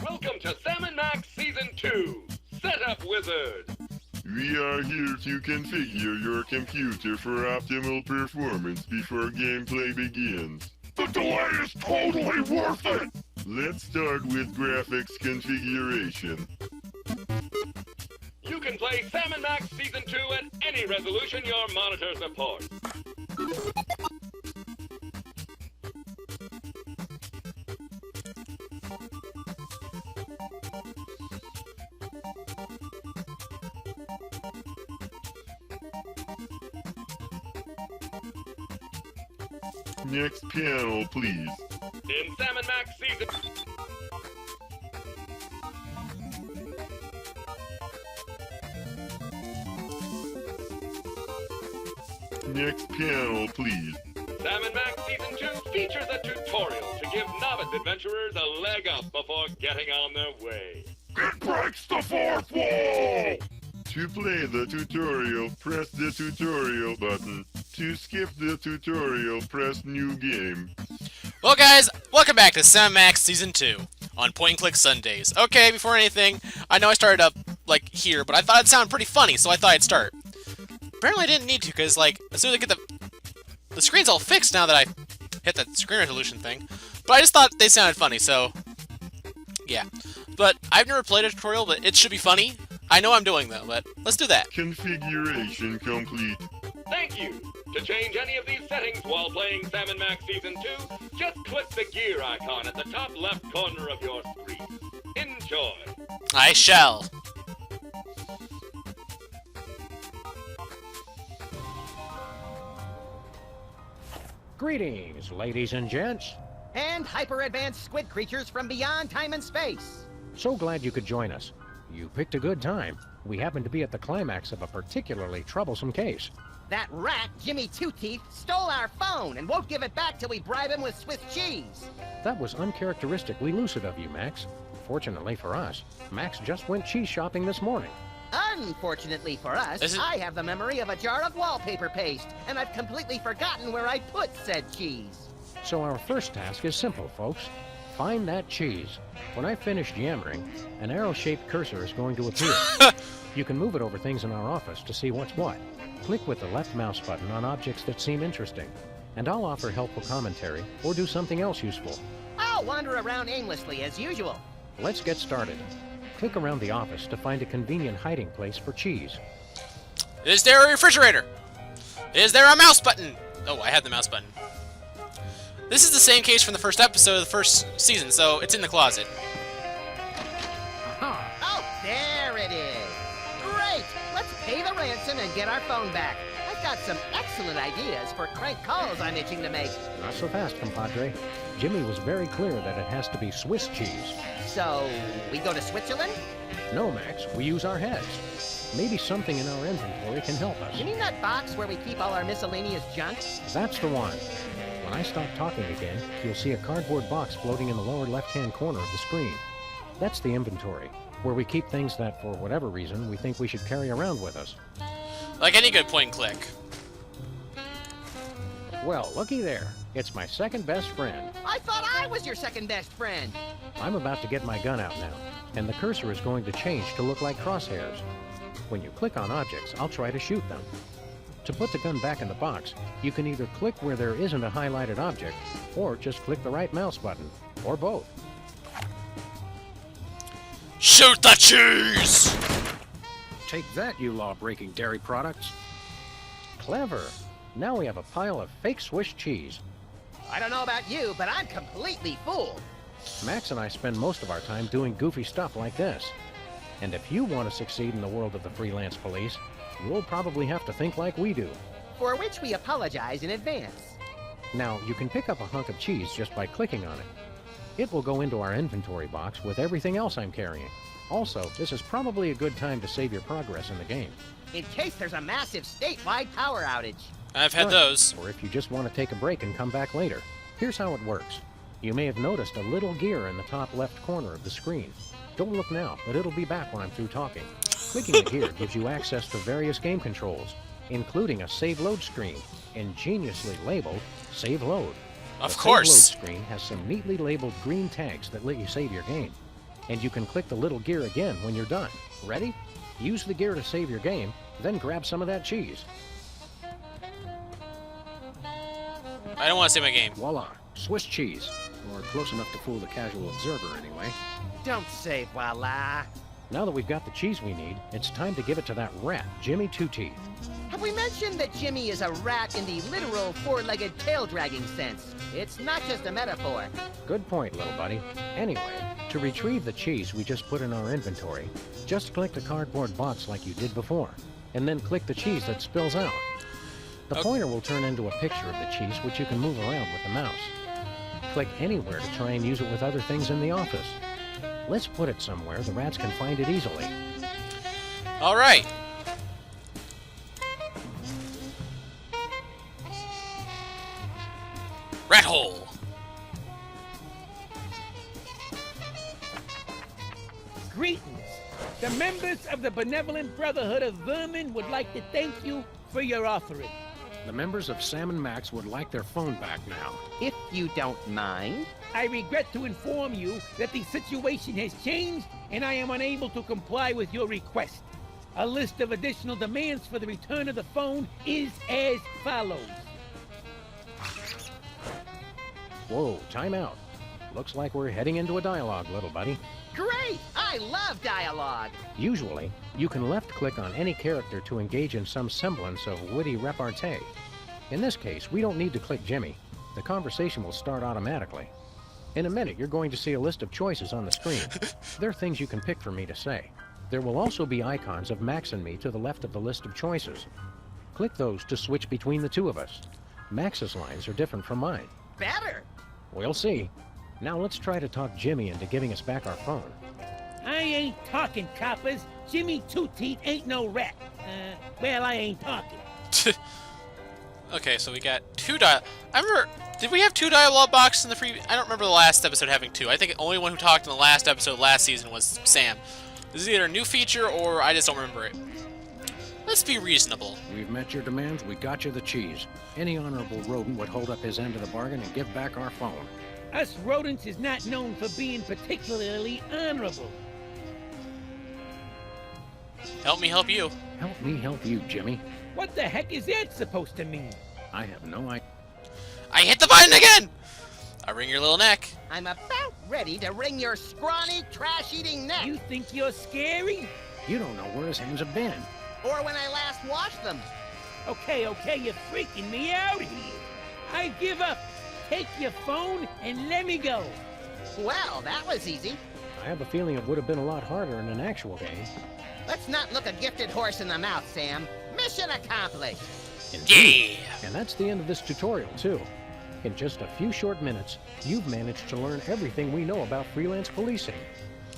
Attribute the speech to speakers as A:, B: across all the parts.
A: Welcome to Sam&Max Season 2, Setup Wizard.
B: We are here to configure your computer for optimal performance before gameplay begins.
C: The delay is totally worth it!
B: Let's start with graphics configuration.
A: You can play Sam&Max Season 2 at any resolution your monitor supports.
B: Next panel, please.
A: In Sam&Max Season...
B: Next panel, please.
A: Sam&Max Season 2 features a tutorial to give novice adventurers a leg up before getting on their way.
C: It breaks the fourth wall!
B: To play the tutorial, press the tutorial button. To skip the tutorial, press New Game.
D: Well guys, welcome back to Sam&Max Season 2 on Point&Click Sundays. Okay, before anything, I know I started up, like, here, but I thought it'd sound pretty funny, so I thought I'd start. Apparently I didn't need to, because, like, as soon as I get the screen's all fixed now that I hit that screen resolution thing, but I just thought they sounded funny, so, yeah. But I've never played a tutorial, but it should be funny. I know I'm doing, though, but let's do that.
B: Configuration complete.
A: Thank you! To change any of these settings while playing Sam&Max Season 2, just click the gear icon at the top left corner of your screen. Enjoy!
D: I shall.
E: Greetings, ladies and gents.
F: And hyper-advanced squid creatures from beyond time and space.
E: So glad you could join us. You picked a good time. We happen to be at the climax of a particularly troublesome case.
F: That rat, Jimmy Two-Teeth, stole our phone and won't give it back till we bribe him with Swiss cheese.
E: That was uncharacteristically lucid of you, Max. Fortunately for us, Max just went cheese shopping this morning.
F: Unfortunately for us, I have the memory of a jar of wallpaper paste, and I've completely forgotten where I put said cheese.
E: So our first task is simple, folks. Find that cheese. When I finish yammering, an arrow-shaped cursor is going to appear. You can move it over things in our office to see what's what. Click with the left mouse button on objects that seem interesting, and I'll offer helpful commentary or do something else useful.
F: I'll wander around aimlessly as usual.
E: Let's get started. Click around the office to find a convenient hiding place for cheese.
D: Is there a refrigerator? Is there a mouse button? Oh, I had the mouse button. This is the same case from the first episode of the first season, so it's in the closet.
F: Oh, there it is. Great! Let's pay the ransom and get our phone back. I've got some excellent ideas for crank calls I'm itching to make.
E: Not so fast, compadre. Jimmy was very clear that it has to be Swiss cheese.
F: So, we go to Switzerland?
E: No, Max, we use our heads. Maybe something in our inventory can help us.
F: You mean that box where we keep all our miscellaneous junk?
E: That's the one. When I stop talking again, you'll see a cardboard box floating in the lower left-hand corner of the screen. That's the inventory, where we keep things that, for whatever reason, we think we should carry around with us.
D: Like any good point-and-click.
E: Well, looky there. It's my second best friend.
F: I thought I was your second best friend.
E: I'm about to get my gun out now, and the cursor is going to change to look like crosshairs. When you click on objects, I'll try to shoot them. To put the gun back in the box, you can either click where there isn't a highlighted object, or just click the right mouse button, or both.
D: Shoot the cheese!
E: Take that, you law-breaking dairy products. Clever. Now we have a pile of fake Swiss cheese.
F: I don't know about you, but I'm completely fooled.
E: Max and I spend most of our time doing goofy stuff like this. And if you want to succeed in the world of the freelance police, you'll probably have to think like we do.
F: For which we apologize in advance.
E: Now, you can pick up a hunk of cheese just by clicking on it. It will go into our inventory box with everything else I'm carrying. Also, this is probably a good time to save your progress in the game.
F: In case there's a massive statewide power outage.
D: I've had those.
E: Or if you just want to take a break and come back later. Here's how it works. You may have noticed a little gear in the top left corner of the screen. Don't look now, but it'll be back when I'm through talking. Clicking the gear gives you access to various game controls, including a save load screen, ingeniously labeled Save Load.
D: Of course.
E: The Save Load screen has some neatly labeled green tags that let you save your game. and you can click the little gear again when you're done. Ready? Use the gear to save your game, then grab some of that cheese.
D: I don't want to save my game.
E: Voila, Swiss cheese. Or close enough to fool the casual observer anyway.
F: Don't say voila.
E: Now that we've got the cheese we need, it's time to give it to that rat, Jimmy Two Teeth.
F: Have we mentioned that Jimmy is a rat in the literal four-legged tail-dragging sense? It's not just a metaphor.
E: Good point, little buddy. Anyway, to retrieve the cheese we just put in our inventory, just click the cardboard box like you did before, and then click the cheese that spills out. The pointer will turn into a picture of the cheese, which you can move around with the mouse. Click anywhere to try and use it with other things in the office. Let's put it somewhere the rats can find it easily.
D: All right. Rat hole.
G: Greetings. The members of the Benevolent Brotherhood of Vermin would like to thank you for your offering.
E: The members of Sam&Max would like their phone back now.
F: If you don't mind.
G: I regret to inform you that the situation has changed and I am unable to comply with your request. A list of additional demands for the return of the phone is as follows.
E: Whoa, time out. Looks like we're heading into a dialogue, little buddy.
F: Great! I love dialogue.
E: Usually, you can left-click on any character to engage in some semblance of witty repartee. In this case, we don't need to click Jimmy. The conversation will start automatically. In a minute, you're going to see a list of choices on the screen. They're things you can pick for me to say. There will also be icons of Max and me to the left of the list of choices. Click those to switch between the two of us. Max's lines are different from mine.
F: Better.
E: We'll see. Now let's try to talk Jimmy into giving us back our phone.
G: I ain't talking, coppers. Jimmy Two Teeth ain't no rat. Well, I ain't talking.
D: Okay, so we got two I remember, did we have two dialogue boxes in the previous? I don't remember the last episode having two. I think the only one who talked in the last episode last season was Sam. This is either a new feature or I just don't remember it. Let's be reasonable.
E: We've met your demands, we got you the cheese. Any honorable rodent would hold up his end of the bargain and give back our phone.
G: Us rodents is not known for being particularly honorable.
D: Help me help you.
E: Help me help you, Jimmy.
G: What the heck is that supposed to mean?
E: I have no idea.
D: I hit the button again! I wring your little neck.
F: I'm about ready to wring your scrawny, trash-eating neck.
G: You think you're scary?
E: You don't know where his hands have been.
F: Or when I last washed them.
G: Okay, you're freaking me out here. I give up. Take your phone and let me go.
F: Well, that was easy.
E: I have a feeling it would have been a lot harder in an actual game.
F: Let's not look a gifted horse in the mouth, Sam. Mission accomplished.
E: Indeed. Yeah! And that's the end of this tutorial, too. In just a few short minutes, you've managed to learn everything we know about freelance policing.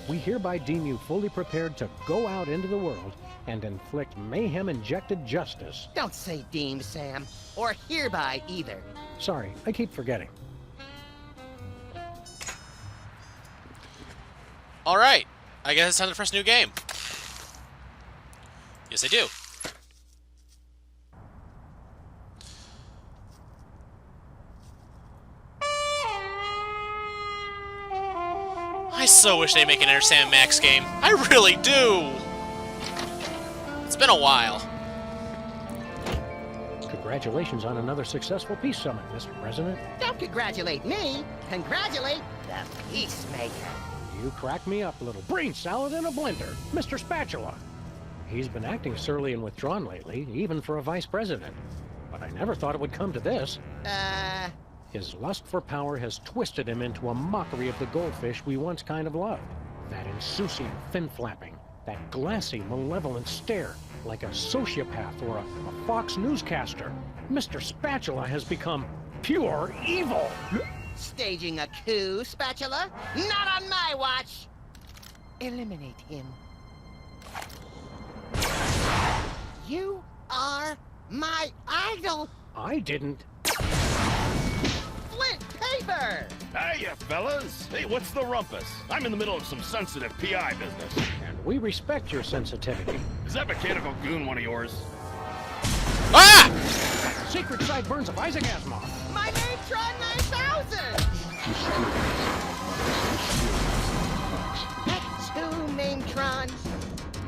E: We hereby deem you fully prepared to go out into the world and inflict mayhem-injected justice.
F: Don't say deemed, Sam. Or hereby, either.
E: Sorry, I keep forgetting.
D: Alright, I guess it's time for a new game. Yes, I do. I so wish they'd make an Sam&Max game. I really do! It's been a while.
E: Congratulations on another successful peace summit, Mr. President.
F: Don't congratulate me. Congratulate the peacemaker.
E: You crack me up, little brain salad in a blender, Mr. Spatula. He's been acting surly and withdrawn lately, even for a vice president. But I never thought it would come to this. His lust for power has twisted him into a mockery of the goldfish we once kind of loved. That insouciant fin-flapping, that glassy, malevolent stare, like a sociopath or a Fox newscaster. Mr. Spatula has become pure evil.
F: Staging a coup, Spatula? Not on my watch! Eliminate him. You are my idol!
E: I didn't.
F: Flint paper!
C: Hiya, fellas. Hey, what's the rumpus? I'm in the middle of some sensitive PI business.
E: And we respect your sensitivity.
C: Is that mechanical goon one of yours?
D: Ah!
E: Secret sideburns of Isaac Asimov.
F: My Matron 9000! That name, Tron?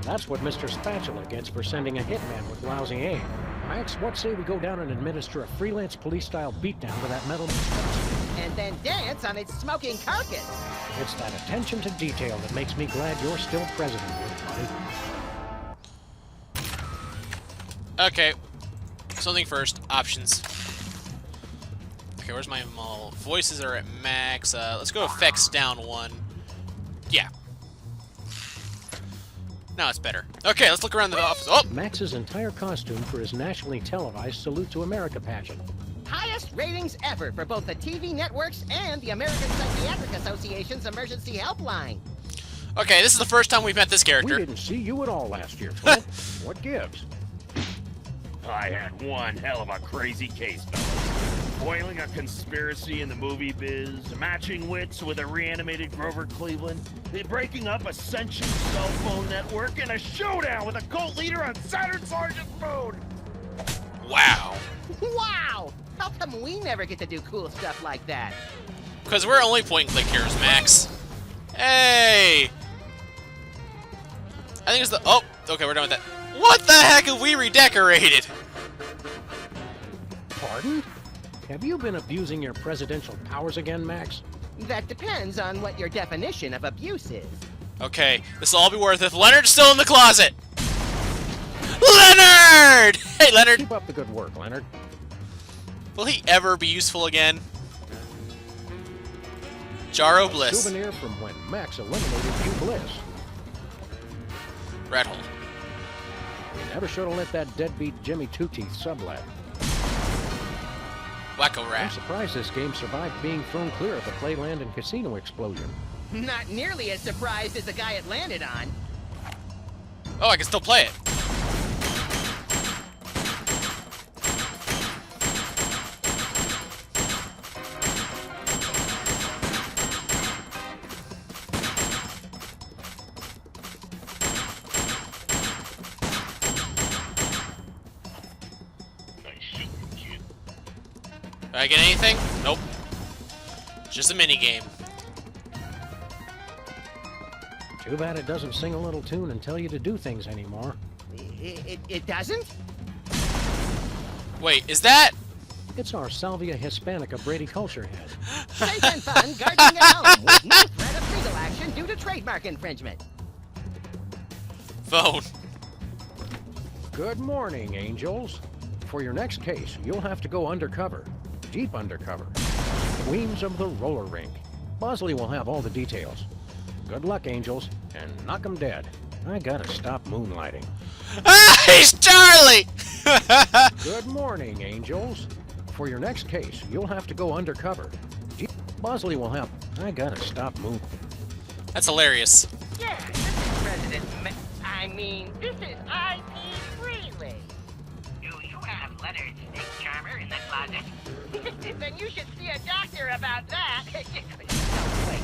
E: That's what Mr. Spatula gets for sending a hitman with lousy aim. Max, what say we go down and administer a freelance police-style beatdown to that metal monstrosity?
F: And then dance on its smoking carcass.
E: It's that attention to detail that makes me glad you're still president, buddy.
D: Okay. Something first. Options. Okay, where's my voices are at max. Let's go effects down one. Yeah. Now it's better. Okay, let's look around the office. Oh!
E: Max's entire costume for his nationally televised Salute to America pageant.
F: Highest ratings ever for both the TV networks and the American Psychiatric Association's emergency helpline.
D: Okay, this is the first time we've met this character.
E: We didn't see you at all last year, Clint. What gives?
C: I had one hell of a crazy case, fellas. Foiling a conspiracy in the movie biz, matching wits with a reanimated Grover Cleveland, breaking up a sentient cell phone network, and a showdown with a cult leader on Saturn Sergeant Food!
D: Wow.
F: Wow! How come we never get to do cool stuff like that?
D: Because we're only point-and-click heroes, Max. Hey! I think it's the... Oh! Okay, we're done with that. What the heck have we redecorated?
E: Pardon? Have you been abusing your presidential powers again, Max?
F: That depends on what your definition of abuse is.
D: Okay, this will all be worth it if Leonard's still in the closet! Leonard! Hey, Leonard!
E: Keep up the good work, Leonard.
D: Will he ever be useful again? Jaro Bliss.
E: Souvenir from when Max eliminated Hugh Bliss.
D: Rat hole.
E: You never should have let that deadbeat Jimmy Two-Teeth sublet.
D: Wacko
E: I'm
D: rat.
E: surprised this game survived being thrown clear of the Playland and Casino explosion.
F: Not nearly as surprised as the guy it landed on.
D: Oh, I can still play it. Did I get anything? Nope. It's just a mini game.
E: Too bad it doesn't sing a little tune and tell you to do things anymore.
F: It doesn't?
D: Wait, is that?
E: It's our Salvia Hispanica Brady Culture Head.
F: Safe and fun gardening at home with no threat of legal action due to trademark infringement.
D: Phone.
E: Good morning, angels. For your next case, you'll have to go undercover. Deep undercover. Queens of the roller rink. Bosley will have all the details. Good luck, angels, and knock 'em dead. I gotta stop moonlighting.
D: Ah, he's Charlie!
E: Good morning, angels. For your next case, you'll have to go undercover. Bosley will have... I gotta stop moon...
D: That's hilarious.
F: Yeah, this is President this is I.P. Freely. Do you have Leonard's snake charmer in the closet? Then you should see a doctor about that. No, wait,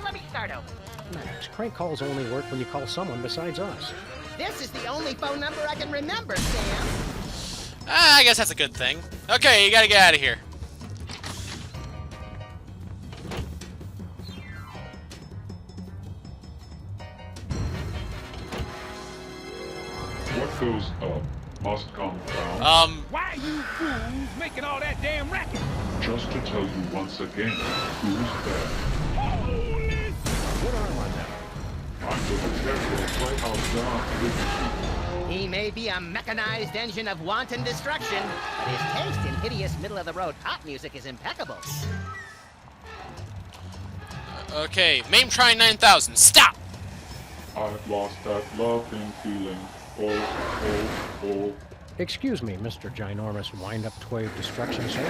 F: let me start over.
E: Max, crank calls only work when you call someone besides us.
F: This is the only phone number I can remember, Sam.
D: I guess that's a good thing. Okay, you gotta get out of here.
B: What goes up must come down.
G: Why you fools making all that damn racket?
B: Just to tell you once again, who's there?
G: Holy...
E: What arm on that?
B: I'm the careful playhouse down with
F: He may be a mechanized engine of wanton destruction, but his taste in hideous middle-of-the-road pop music is impeccable.
D: Okay, MAME trying 9000. Stop!
B: I've lost that loving feeling. Oh.
E: Excuse me, Mr. Ginormous Wind-Up Toy of Destruction, sir.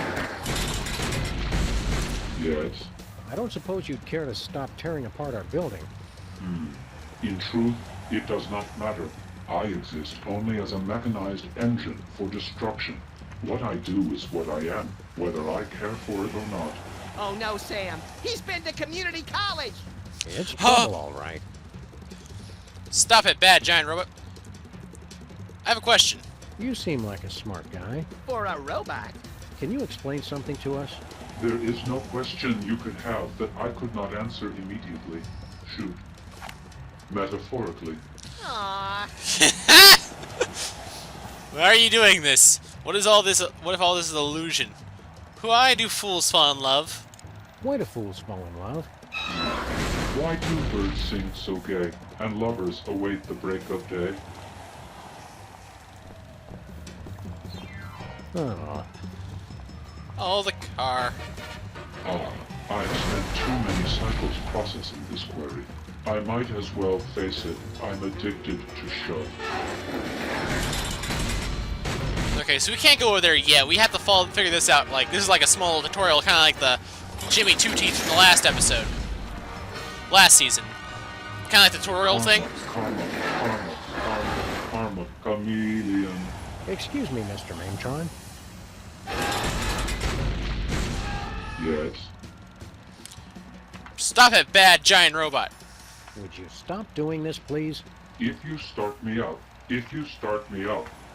B: Yes.
E: I don't suppose you'd care to stop tearing apart our building.
B: In truth, it does not matter. I exist only as a mechanized engine for destruction. What I do is what I am, whether I care for it or not.
F: Oh no, Sam. He's been to community college.
E: It's trouble, all right.
D: Stop it, bad giant robot. I have a question.
E: You seem like a smart guy.
F: For a robot.
E: Can you explain something to us?
B: There is no question you could have that I could not answer immediately. Shoot. Metaphorically.
F: Aww.
D: Why are you doing this? What is all this? What if all this is illusion? Why do fools fall in love?
E: Why do fools fall in love?
B: Why do birds sing so gay, and lovers await the break of day?
E: Oh,
D: Oh, the car.
B: Ah, I've spent too many cycles processing this query. I might as well face it. I'm addicted to show.
D: Okay, so we can't go over there yet. We have to figure this out. Like, this is like a small tutorial, kind of like the Jimmy Two Teeth from the last episode. Last season. Kind of like the tutorial thing.
B: Karma, chameleon.
E: excuse me, Mr. Maintron.
B: Yes.
D: Stop it, bad giant robot.
E: Would you stop doing this, please?
B: If you start me up,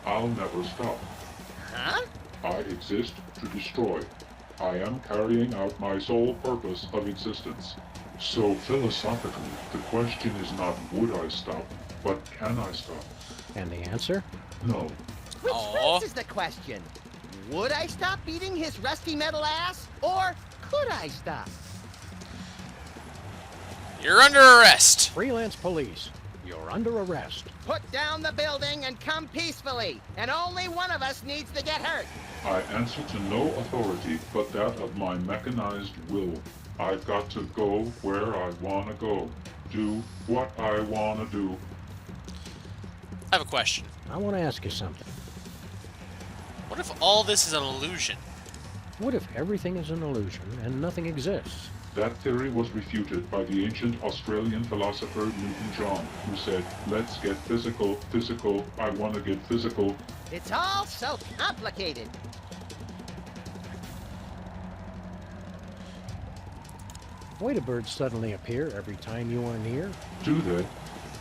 B: I'll never stop.
F: Huh?
B: I exist to destroy. I am carrying out my sole purpose of existence. So philosophically, the question is not would I stop, but can I stop?
E: And the answer?
B: No.
F: Which
D: Aw.
F: raises the question. Would I stop beating his rusty metal ass? Or could I stop?
D: You're under arrest.
E: Freelance police, you're under arrest.
F: Put down the building and come peacefully. And only one of us needs to get hurt.
B: I answer to no authority but that of my mechanized will. I've got to go where I want to go. Do what I want to do.
D: I have a question.
E: I want to ask you something.
D: What if all this is an illusion?
E: What if everything is an illusion and nothing exists?
B: That theory was refuted by the ancient Australian philosopher Newton John, who said, let's get physical, I want to get physical.
F: It's all so complicated.
E: Why do birds suddenly appear every time you are near?
B: Do they?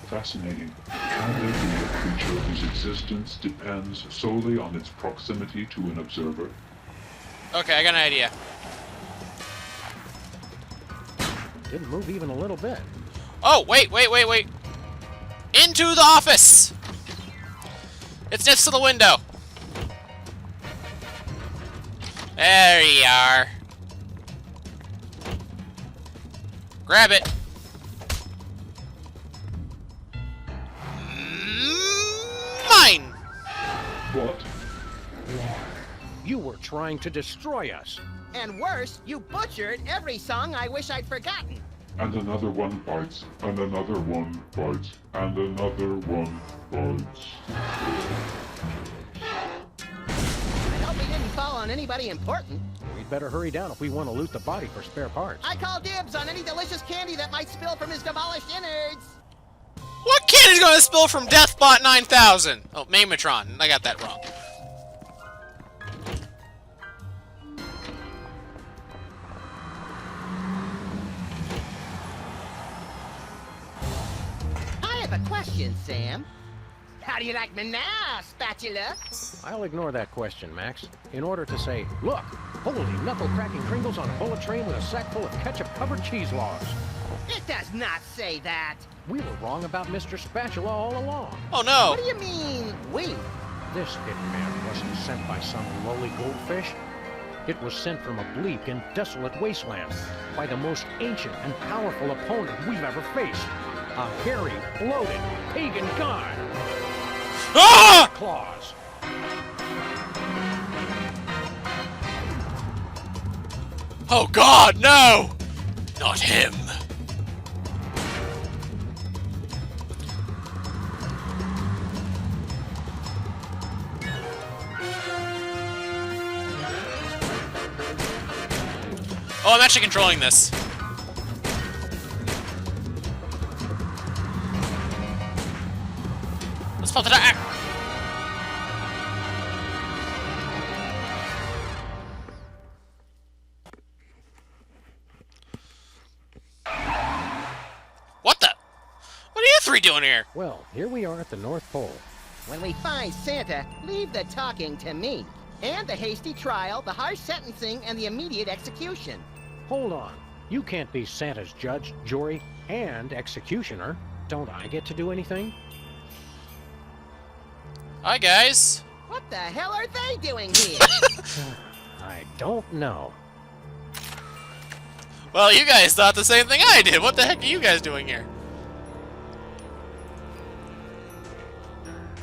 B: Fascinating. Can there be a creature whose existence depends solely on its proximity to an observer?
D: Okay, I got an idea.
E: Didn't move even a little bit.
D: Oh, wait. Into the office! It's next to the window. There you are. Grab it. Mine!
B: What?
E: You were trying to destroy us.
F: And worse, you butchered every song I wish I'd forgotten.
B: And another one bites, and another one bites, and another one bites.
F: I hope he didn't fall on anybody important.
E: We'd better hurry down if we want to loot the body for spare parts.
F: I call dibs on any delicious candy that might spill from his demolished innards.
D: What kid is gonna spill from Deathbot 9000? Oh, Maimatron. I got that wrong.
F: I have a question, Sam. How do you like me now, spatula?
E: I'll ignore that question, Max. In order to say, look, holy knuckle-cracking Kringles on a bullet train with a sack full of ketchup-covered cheese logs.
F: It does not say that.
E: We were wrong about Mr. Spatula all along.
D: Oh no!
F: What do you mean, we?
E: This hitman wasn't sent by some lowly goldfish. It was sent from a bleak and desolate wasteland by the most ancient and powerful opponent we've ever faced. A hairy, bloated, pagan god.
D: Ah!
E: Claws.
D: Oh God, no! Not him. Oh, I'm actually controlling this. Let's pop the act. What the? What are you three doing here?
E: Well, here we are at the North Pole.
F: When we find Santa, leave the talking to me. And the hasty trial, the harsh sentencing, and the immediate execution.
E: Hold on. You can't be Santa's judge, jury, and executioner. Don't I get to do anything?
D: Hi, guys.
F: What the hell are they doing here?
E: I don't know.
D: Well, you guys thought the same thing I did. What the heck are you guys doing here?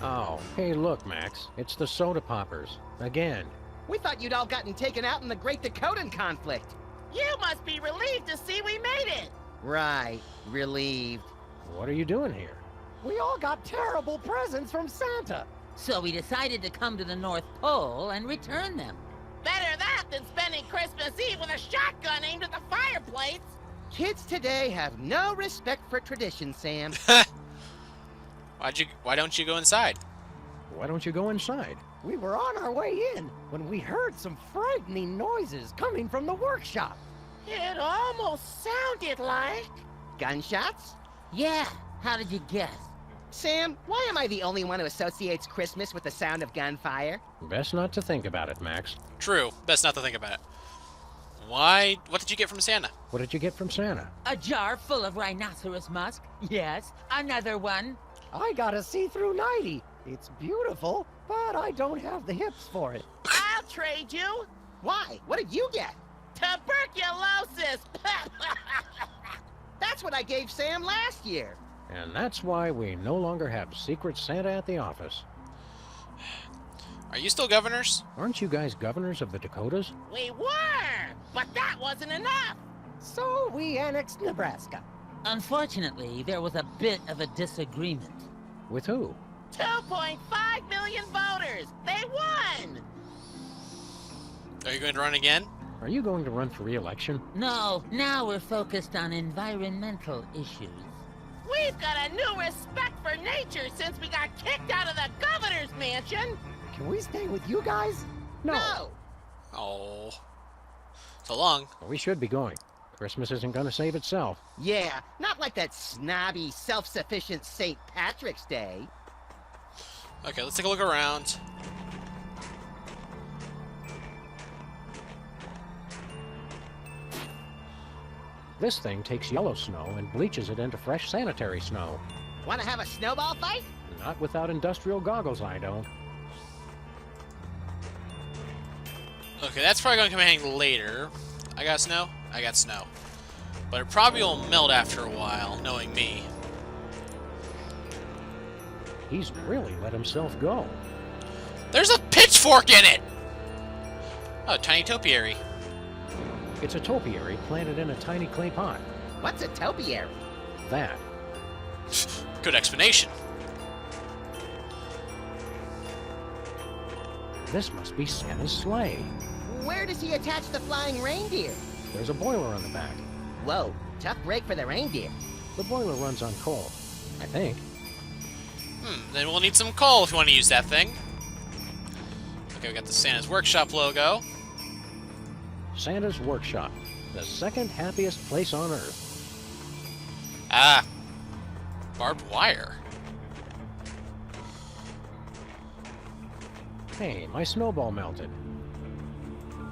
E: Oh, hey, look, Max. It's the soda poppers. Again.
F: We thought you'd all gotten taken out in the Great Dakotan conflict.
H: You must be relieved to see we made it.
F: Right, relieved.
E: What are you doing here?
I: We all got terrible presents from Santa.
H: So we decided to come to the North Pole and return them. Better that than spending Christmas Eve with a shotgun aimed at the fireplace.
F: Kids today have no respect for tradition, Sam.
D: Why don't you go inside?
E: Why don't you go inside?
I: We were on our way in when we heard some frightening noises coming from the workshop.
H: It almost sounded like...
F: Gunshots?
H: Yeah, how did you guess?
F: Sam, why am I the only one who associates Christmas with the sound of gunfire?
E: Best not to think about it, Max.
D: True. Best not to think about it. Why? What did you get from Santa?
E: What did you get from Santa?
H: A jar full of rhinoceros musk. Yes, another one.
I: I got a see-through nightie. It's beautiful, but I don't have the hips for it.
H: I'll trade you.
F: Why? What did you get?
H: Tuberculosis.
F: That's what I gave Sam last year.
E: And that's why we no longer have Secret Santa at the office.
D: Are you still governors?
E: Aren't you guys governors of the Dakotas?
H: We were, but that wasn't enough.
I: So we annexed Nebraska.
H: Unfortunately, there was a bit of a disagreement.
E: With who?
H: 2.5 million voters. They won.
D: Are you going to run again?
E: Are you going to run for re-election?
H: No, now we're focused on environmental issues. We've got a new respect for nature since we got kicked out of the governor's mansion.
I: Can we stay with you guys?
F: No.
D: Oh. So long.
E: We should be going. Christmas isn't going to save itself.
F: Yeah, not like that snobby, self-sufficient St. Patrick's Day.
D: Okay, let's take a look around.
E: This thing takes yellow snow and bleaches it into fresh sanitary snow.
F: Want to have a snowball fight?
E: Not without industrial goggles, I don't.
D: Okay, that's probably going to come in handy later. I got snow? I got snow. But it probably will melt after a while, knowing me.
E: He's really let himself go.
D: There's a pitchfork in it! Oh, tiny topiary.
E: It's a topiary planted in a tiny clay pot.
F: What's a topiary?
E: That.
D: Good explanation.
E: This must be Santa's sleigh.
F: Where does he attach the flying reindeer?
E: There's a boiler on the back.
F: Whoa, tough break for the reindeer.
E: The boiler runs on coal, I think.
D: Then we'll need some coal if you want to use that thing. Okay, we got the Santa's Workshop logo.
E: Santa's Workshop, the second happiest place on Earth.
D: Ah, barbed wire.
E: Hey, my snowball melted.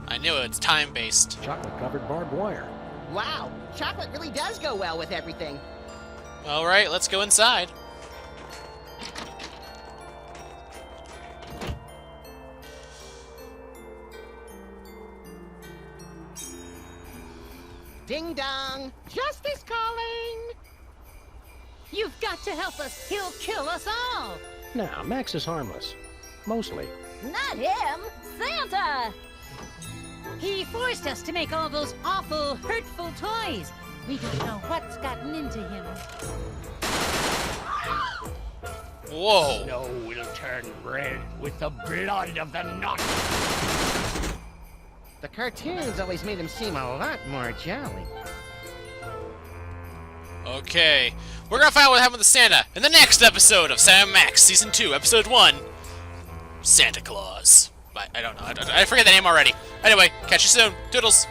D: I knew it, it's time-based.
E: Chocolate-covered barbed wire.
F: Wow, chocolate really does go well with everything.
D: Alright, let's go inside.
F: Ding dong, justice calling.
J: You've got to help us. He'll kill us all.
E: Now, Max is harmless. Mostly.
J: Not him. Santa. He forced us to make all those awful, hurtful toys. We don't know what's gotten into him.
D: Whoa.
G: Snow will turn red with the blood of the naughty.
F: The cartoons always made him seem a lot more jolly.
D: Okay, we're gonna find out what happened with Santa in the next episode of Sam&Max Season 2, Episode 1, Santa Claus. I don't know, I forget the name already. Anyway, catch you soon. Toodles.